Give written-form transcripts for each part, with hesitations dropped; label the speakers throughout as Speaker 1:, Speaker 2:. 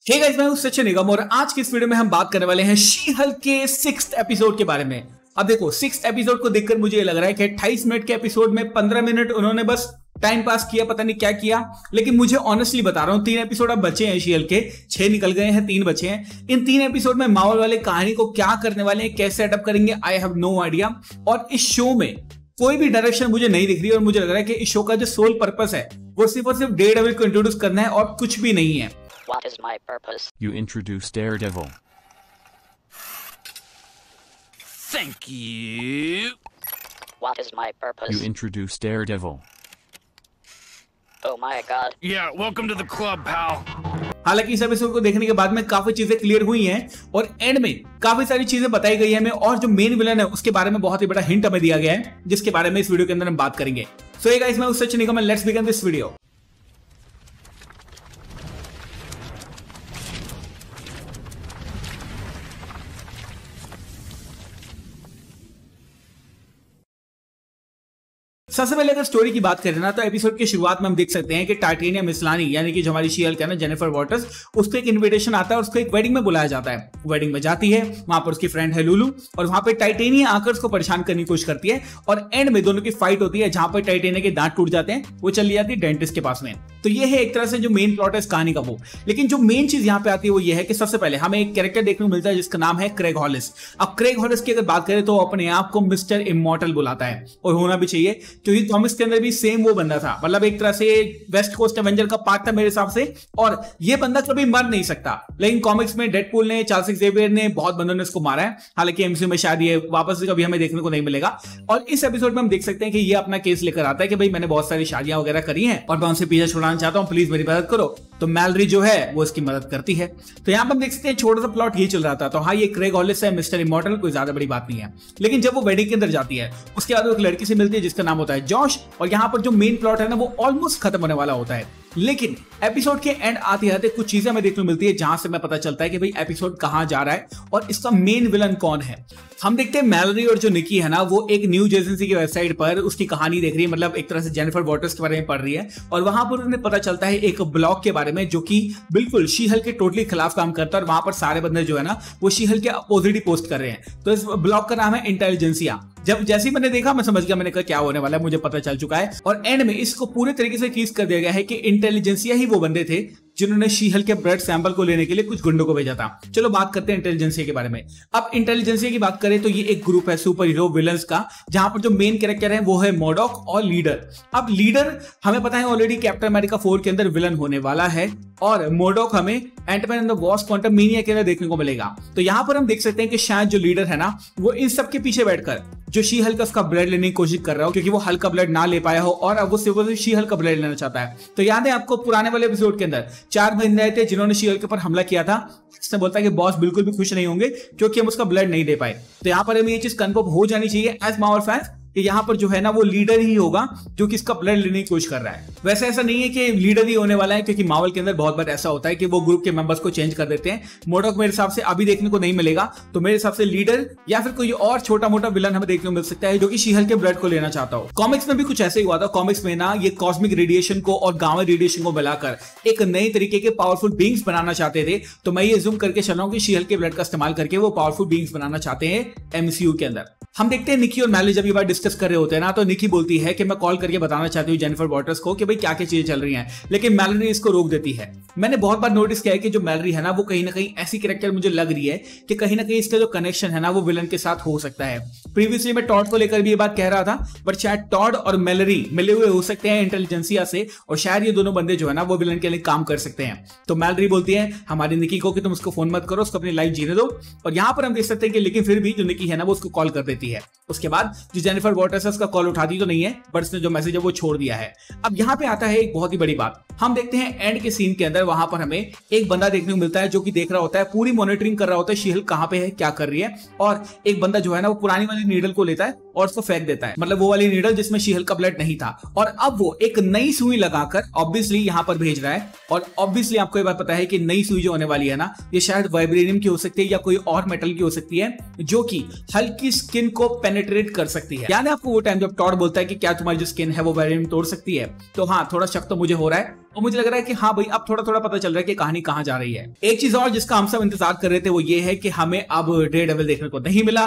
Speaker 1: हे guys, मैं हूं सचिन निगम और आज की इस वीडियो में हम बात करने वाले हैं शी हल्क के 6th एपिसोड के बारे में। अब देखो 6th एपिसोड को देखकर मुझे लग रहा है कि 28 मिनट के एपिसोड में 15 मिनट उन्होंने बस टाइम पास किया, पता नहीं क्या किया। लेकिन मुझे ऑनेस्टली बता रहा हूं 3 एपिसोड अब बचे हैं शी हल्क के, 6 निकल गए हैं, 3 बचे हैं। इन 3 एपिसोड में मार्वल वाले कहानी को क्या करने वाले हैं, कैसे सेटअप करेंगे, आई हैव नो आइडिया। और इस शो में कोई भी डायरेक्शन मुझे नहीं दिख रही और मुझे लग रहा है कि इस शो का जो सोल पर्पस है वो सिर्फ और सिर्फ डेयरडेविल को इंट्रोड्यूस करना है और कुछ भी नहीं है।
Speaker 2: What is my purpose?
Speaker 3: You introduce Daredevil.
Speaker 4: Thank you.
Speaker 2: What is my purpose?
Speaker 3: You introduce Daredevil.
Speaker 2: Oh my god.
Speaker 4: Yeah, welcome to the club, pal.
Speaker 1: हालांकि इस एपिसोड को देखने के बाद में काफी चीजें क्लियर हुई हैं और एंड में काफी सारी चीजें बताई गई है हमें, और जो मेन विलन है उसके बारे में बहुत ही बड़ा हिंट हमें दिया गया है जिसके बारे में इस वीडियो के अंदर हम बात करेंगे। सो हे गाइस, मैं हूं Sachin Nigam and let's begin this video. सबसे पहले अगर स्टोरी की बात करें ना तो एपिसोड की शुरुआत में हम देख सकते हैं कि टाइटेनियम इस्लानी यानी कि जो हमारी शी हल्क है ना, जेनिफर वॉटर्स, उसको एक इनविटेशन आता है और उसको एक वेडिंग में बुलाया जाता है। वेडिंग में जाती है, वहां पर उसकी फ्रेंड है लुलू और वहां पे टाइटेनियम आकर उसको परेशान करने की कोशिश करती है और एंड में दोनों की फाइट होती है जहां पर टाइटेनियम के दांत टूट जाते हैं, वो चली जाती है डेंटिस्ट के पास में। तो ये है एक तरह से जो मेन प्लॉट है इस कहानी का वो। लेकिन जो मेन चीज यहाँ पे आती है वो ये है कि सबसे पहले हमें एक कैरेक्टर देखने को मिलता है जिसका नाम है क्रेग हॉलिस। अब क्रेग हॉलिस की अगर बात करें तो अपने आप को मिस्टर इमॉर्टल बुलाता है और होना भी चाहिए क्योंकि कॉमिक्स के अंदर भी सेम वो बंदा था, मतलब एक तरह से वेस्ट कोस्ट एवेंजर का पार्ट था मेरे हिसाब से, और ये बंदा कभी मर नहीं सकता। लेकिन कॉमिक्स में डेडपूल ने, चार्ल्स ज़ेवियर ने, बहुत बंदों ने इसको मारा है। हालांकि एमसीयू में शायद ये वापस से कभी हमें देखने को नहीं मिलेगा। और इस एपिसोड में हम देख सकते हैं कि ये अपना केस लेकर आता है कि भाई मैंने बहुत सारी शादियां वगैरह करी हैं और मैं उनसे पीछा छुड़ाना चाहता हूं, प्लीज मेरी मदद करो। तो मैलरी जो है वो इसकी मदद करती है। तो यहां पर हम देख सकते हैं छोटा सा प्लॉट ये चल रहा था। तो हाँ, ये क्रेग हॉलिस है, मिस्टर इमॉर्टल, कोई ज्यादा बड़ी बात नहीं है। लेकिन जब वो वेडिंग के अंदर जाती है उसके बाद वो एक लड़की से मिलती है जिसका नाम होता है जॉश, और यहाँ पर जो मेन प्लॉट है ना वो ऑलमोस्ट खत्म होने वाला होता है। लेकिन एपिसोड के एंड आते आते कुछ चीजें हमें देखने को मिलती है जहां से हमें पता चलता है कि भाई एपिसोड कहां जा रहा है और इसका मेन विलन कौन है। हम देखते हैं मैलरी और जो निकी है ना वो एक न्यूज एजेंसी की वेबसाइट पर उसकी कहानी देख रही है, मतलब एक तरह से जेनिफर वॉटर्स के बारे में पढ़ रही है, और वहां पर उन्हें पता चलता है एक ब्लॉग के बारे में जो कि बिल्कुल शी हल्क के टोटली खिलाफ काम करता है। और वहां पर सारे बंदे जो है ना वो शी हल्क के अपोजिट ही पोस्ट कर रहे हैं। तो इस ब्लॉग का नाम है इंटेलिजेंसिया। जब जैसे ही मैंने देखा मैं समझ गया, मैंने कहा क्या होने वाला है, मुझे पता चल चुका है। और एंड में इसको पूरे तरीके से टीज कर दिया गया है कि इंटेलिजेंसिया ही वो बंदे थे जिन्होंने शी हल्क के ब्लड सैंपल को लेने के लिए कुछ गुंडों को भेजा था। चलो बात करते हैं इंटेलिजेंसिया के बारे में। अब इंटेलिजेंसिया की बात करें तो ये एक ग्रुप है सुपर हीरो विलन्स का, जहां पर जो मेन कैरेक्टर है वो है मोडॉक और लीडर। अब लीडर हमें पता है ऑलरेडी कैप्टन अमेरिका 4 के अंदर विलन होने वाला है, और मोडॉक हमें Ant-Man and the Wasp Quantumania के अंदर देखने को मिलेगा। तो यहां पर हम देख सकते हैं कि शायद जो लीडर है ना वो इन सब के पीछे बैठकर जो शी हल्क उसका ब्लड लेने की कोशिश कर रहा हो, क्योंकि वो हल्क का ब्लड ना ले पाया हो और अब वो सिर्फ शी हल्क का ब्लड लेना चाहता है। तो याद है आपको पुराने वाले एपिसोड के अंदर 4 बंदे आए थे जिन्होंने शी हल्क पर हमला किया था। इसने बोलता है कि बॉस बिल्कुल भी खुश नहीं होंगे क्योंकि हम उसका ब्लड नहीं दे पाए। तो यहां पर हमें ये चीज कंफर्म हो जानी चाहिए एज मार्वल फैंस कि यहाँ पर जो है ना वो लीडर ही होगा जो कि इसका ब्लड लेने की कोशिश कर रहा है। वैसे ऐसा नहीं है कि लीडर ही होने वाला है, क्योंकि मार्वल के अंदर बहुत बार ऐसा होता है कि वो ग्रुप के मेंबर्स को चेंज कर देते हैं। मोडॉक मेरे हिसाब से अभी देखने को नहीं मिलेगा, तो मेरे हिसाब से लीडर या फिर कोई और छोटा मोटा विलन हमें देखने को मिल सकता है जो कि शी हल्क के ब्लड को लेना चाहता हो। कॉमिक्स में भी कुछ ऐसे ही हुआ था। कॉमिक्स में ना ये कॉस्मिक रेडिएशन को और गामा रेडिएशन को मिलाकर एक नए तरीके के पावरफुल बींग्स बनाना चाहते थे। तो मैं ये जूम करके चल रहा हूं कि शी हल्क के ब्लड का इस्तेमाल करके वो पावरफुल बींग्स बनाना चाहते हैं एमसीयू के अंदर। हम देखते हैं निकी और मैलरी जब ये बात डिस्कस कर रहे होते हैं ना, तो निकी बोलती है कि मैं कॉल करके बताना चाहती हूँ जेनिफर वॉटर्स को कि भाई क्या क्या चीजें चल रही हैं, लेकिन मैलरी इसको रोक देती है। मैंने बहुत बार नोटिस किया है कि जो मैलरी है ना वो कहीं ना कहीं ऐसी कैरेक्टर मुझे लग रही है कि कहीं ना कहीं इसका जो कनेक्शन है ना वो विलन के साथ हो सकता है। प्रीवियसली मैं टॉड को लेकर भी ये बात कह रहा था, बट शायद टॉड और मैलरी मिले हुए हो सकते हैं इंटेलिजेंसिया से, और शायद ये दोनों बंदे जो है ना वो विलन के लिए काम कर सकते हैं। तो मैलरी बोलती है हमारी निकी को कि तुम उसको फोन मत करो, उसको अपनी लाइफ जीने दो। और यहां पर हम देख सकते हैं कि लेकिन फिर भी जो निकी है ना वो उसको कॉल कर देती है। उसके बाद जो जेनिफर वॉटर्स है उसका कॉल उठाती तो नहीं है, बट उसने जो मैसेज है वो छोड़ दिया है। अब यहां पे आता है एक बहुत ही बड़ी बात। हम देखते हैं एंड के सीन के अंदर वहां पर हमें एक बंदा देखने को मिलता है जो कि देख रहा होता है, पूरी मॉनिटरिंग कर रहा होता है शी हल्क कहां पे है, क्या कर रही है। और एक बंदा जो है ना वो पुरानी वाली नीडल को लेता है और उसको फेंक देता है, मतलब वो वाली नीडल जिसमें शी हल्क का ब्लड नहीं था, और अब वो एक नई सुई लगाकर ऑब्वियसली यहां पर भेज रहा है। और ऑब्वियसली आपको ये बात पता है कि नई सुई जो होने वाली है ना ये शायद वाइब्रेनियम की हो सकती है या कोई और मेटल की हो सकती है जो कि हल्क की स्किन को पेनिट्रेट कर सकती है। याद है आपको वो टाइम जब टॉड बोलता है कि क्या तुम्हारी जो स्किन है वो वाइब्रेनियम तोड़ सकती है? तो हाँ, थोड़ा शक तो मुझे हो रहा है। और मुझे लग रहा है कि हाँ भाई अब थोड़ा थोड़ा पता चल रहा है कि कहानी कहाँ जा रही है। एक चीज और जिसका हम सब इंतजार कर रहे थे वो ये है कि हमें अब डेयरडेविल देखने को नहीं मिला।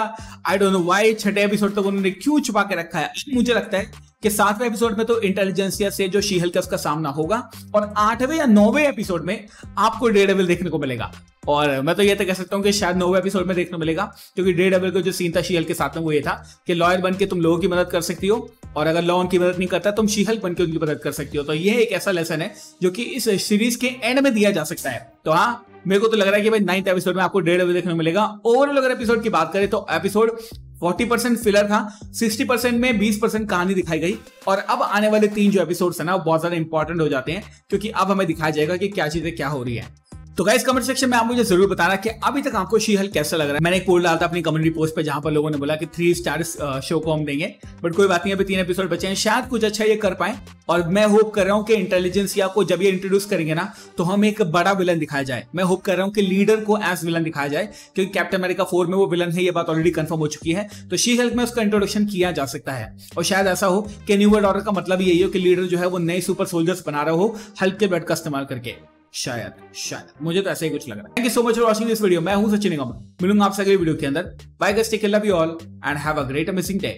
Speaker 1: आई डोंट नो व्हाई, छठे एपिसोड तक उन्होंने क्यों छुपा के रखा है। मुझे लगता है कि 7वें एपिसोड में तो इंटेलिजेंसिया से जो शी हल्क है उसका सामना होगा और 8वें या 9वें एपिसोड में आपको डेयरडेविल देखने को मिलेगा। और मैं तो ये तो कह सकता हूँ कि शायद 9वें एपिसोड में देखने को मिलेगा, क्योंकि डेयरडेविल का जो सीन था शी हल्क के साथ में वो ये था कि लॉयर बन के तुम लोगों की मदद कर सकती हो और अगर लॉ उनकी मदद नहीं करता तुम शी हल्क बन के उनकी मदद कर सकती हो। तो ये एक ऐसा लेसन है जो कि इस सीरीज के एंड में दिया जा सकता है। तो हाँ, मेरे को तो लग रहा है कि भाई 9th एपिसोड में आपको डेयरडेविल देखने को मिलेगा। ओवरऑल अगर एपिसोड की बात करें तो एपिसोड 40% फिलर था, 60% में 20% कहानी दिखाई गई और अब आने वाले 3 जो एपिसोड्स है ना वो बहुत ज्यादा इंपॉर्टेंट हो जाते हैं, क्योंकि अब हमें दिखाया जाएगा कि क्या चीजें क्या हो रही है। तो गाइस कमेंट सेक्शन में आप मुझे जरूर बताना कि अभी तक आपको शी हल्क कैसा लग रहा है। मैंने एक पोल डाला था अपनी कम्युनिटी पोस्ट पे जहां पर लोगों ने बोला कि 3 स्टार्स शो को हम देंगे, बट कोई बात नहीं, अभी 3 एपिसोड बचे हैं, शायद कुछ अच्छा ये कर पाए। और मैं होप कर रहा हूं कि इंटेलिजेंसिया को जब ये इंट्रोड्यूस करेंगे ना तो हम एक बड़ा विलन दिखाया जाए। मैं होप कर रहा हूं कि लीडर को एज विलन दिखाया जाए, क्योंकि कैप्टन अमेरिका 4 में वो विलन है, ये बात ऑलरेडी कंफर्म हो चुकी है। तो शी हल्क में उसका इंट्रोडक्शन किया जा सकता है और शायद ऐसा हो कि न्यू वर्ल्ड ऑर्डर का मतलब यही हो कि लीडर जो है वो नए सुपर सोल्जर्स बना रहा हो हल्क के ब्लड का इस्तेमाल करके। शायद मुझे तो ऐसा ही कुछ लग रहा है। Thank you so much for watching this video. मैं हूं सचिन निगम, मिलूंगा आपसे अगली वीडियो के अंदर। Bye guys, take care, love you all and have a great amazing day.